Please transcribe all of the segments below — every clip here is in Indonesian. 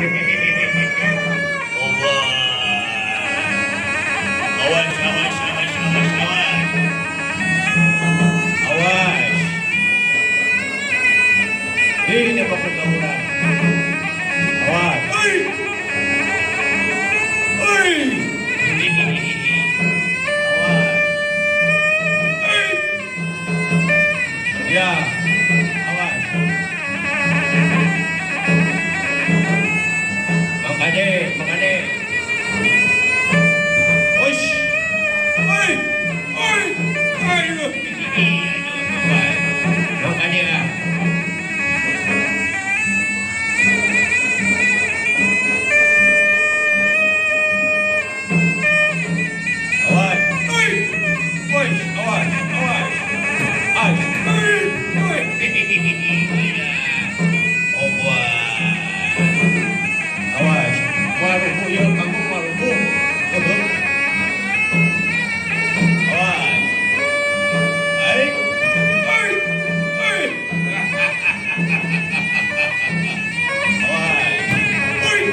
Allah. Awas, awas, awas, awas, awas. Awas. Ini apa pergaulan? Awas. Oi. Oi. Awas. Oi. Ya. Awas. Makade, makade. Ush. Oi. Oi. Ayo. Makade ah. Awas. Oi. Oi, awas, awas. Awas. Oi. Oi. Awas. Marubu yuk, kamu marubu. Awas. Baik. Baik. Baik. Awas. Baik.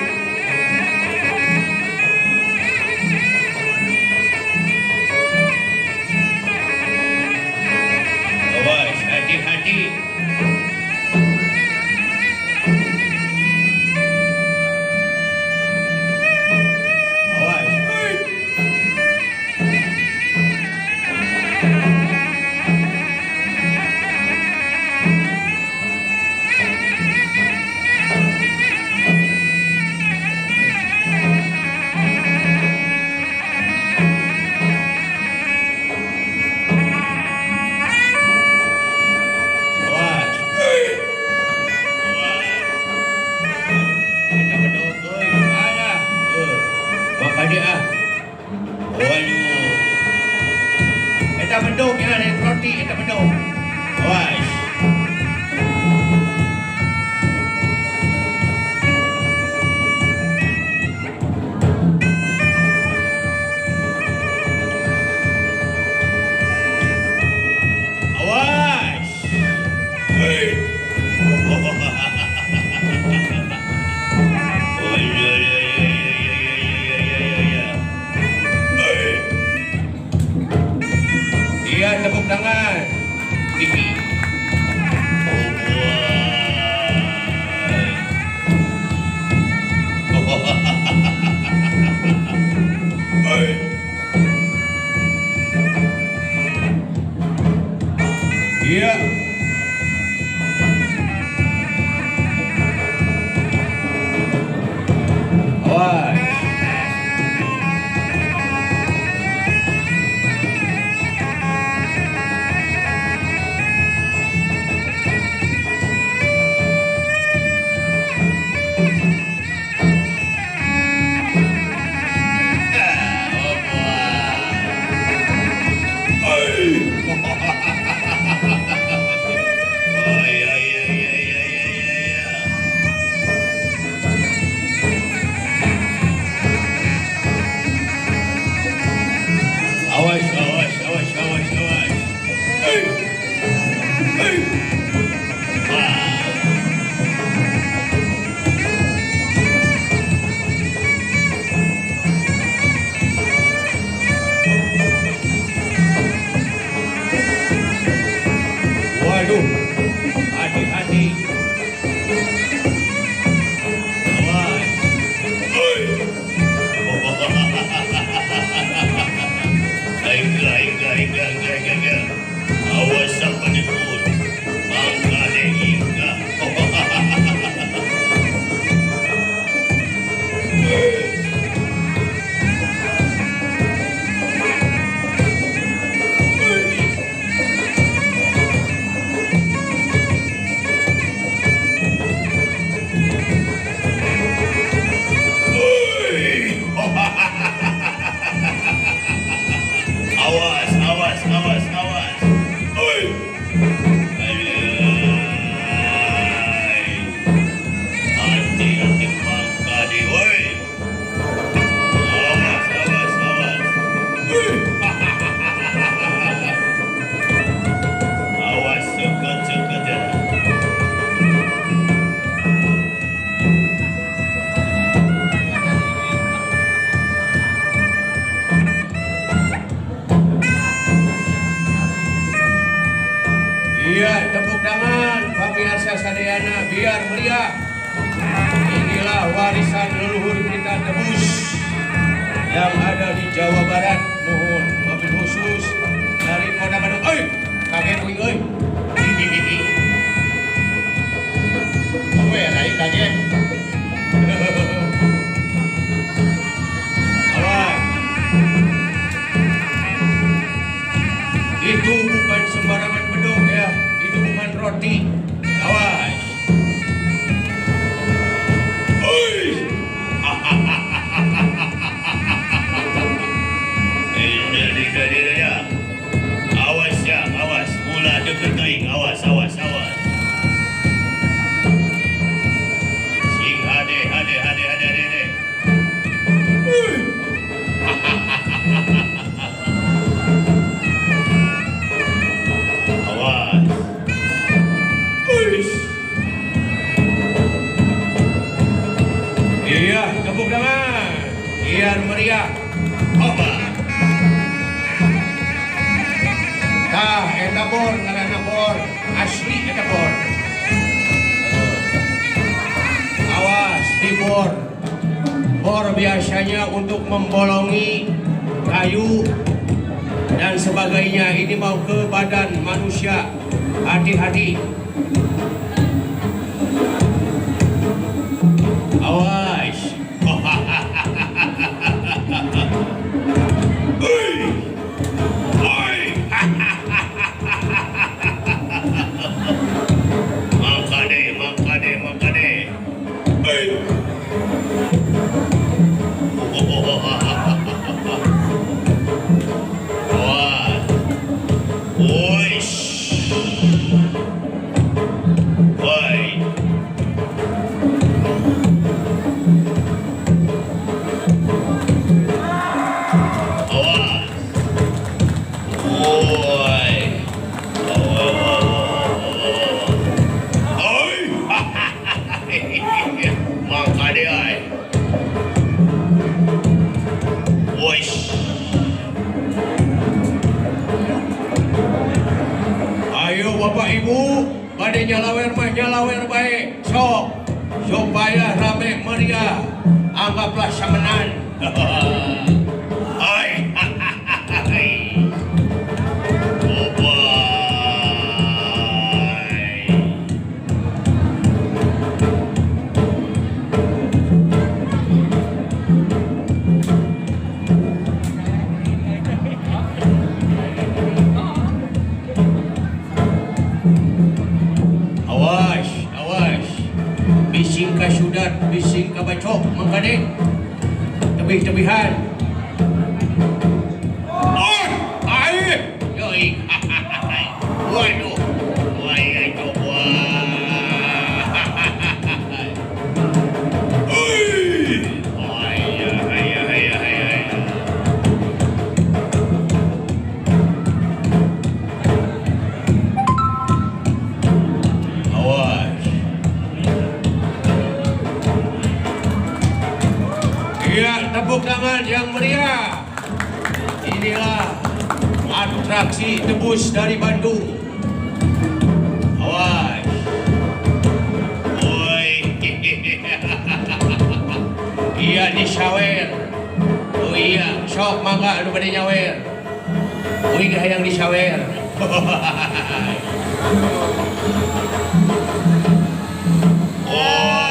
Awas, hati-hati. Awas. Baik. Awas. Baik. Awas. Kita bedok, oi. Ada. Maka dia ah. Waduh. Kita bedok ya, naik roti kita bedok. Awas. Awas. Hei. Oh, ya, ya, ya, ya, ya, ya, ya, ya, ya. Hei. Iya, tepuk tangan. Pipi. Oh, boy. Hei. Iya. Awas. Awas, awas, awas, awas, awas. Hei. Hei. Ah. biar meriah. Inilah warisan leluhur kita Tebus yang ada di Jawa Barat. Mohon wabil khusus dari Kota Bandung. Kaget wing euy. Kowe naik kaget. Awas. Itu bukan sembarangan beduk ya. Itu bukan roti. Awas. Awas ya, awas. Mula deket teing. Awas. Sing hade. Awas. Iya, tepuk tangan. Biar meriah. Oba. Tah, eta bor, ngaranna bor. Asli eta bor. Awas di bor. Bor biasanya untuk membolongi kayu dan sebagainya. Ini mau ke badan manusia. Hati-hati. Awas. Mangkade. Awas. Oish. Oi. Awas. Oi. Mangkade ay. Oish. Ayo Bapak Ibu, pada nyalawer mah nyalawer baik. Sok supaya rame meriah. Anggaplah samenan. Ay. Awas. Bising ka sudat, bising ka bacok, mangkade. Tebih-tebihan. Yoi. Waduh. Wai coba. Tepuk tangan yang meriah. Inilah atraksi Tebus dari Bandung. Awas. Oi. Iya disawer. Oh iya, sok mangga anu bade nyawer. Oi gak yang disawer. Awas.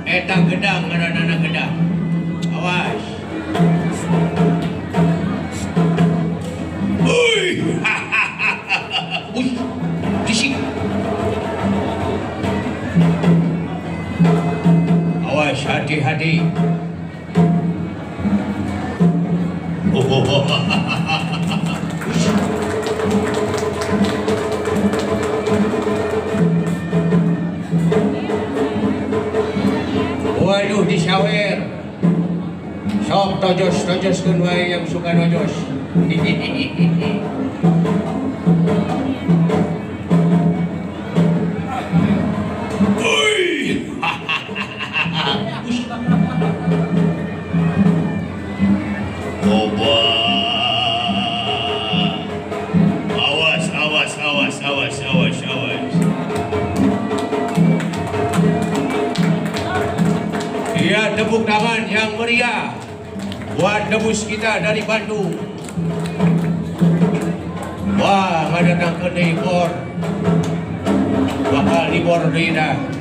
Eta gedang ngaranna gedang. Awas. Disik. Awas, hati-hati. Waduh disawer. Sok tojos kun wae yang suka nojos. Oba. Awas. Ya, tepuk tangan yang meriah buat debus kita dari Bandung. Wah, ada datang ke Nibor. Bakal Nibor deui dah.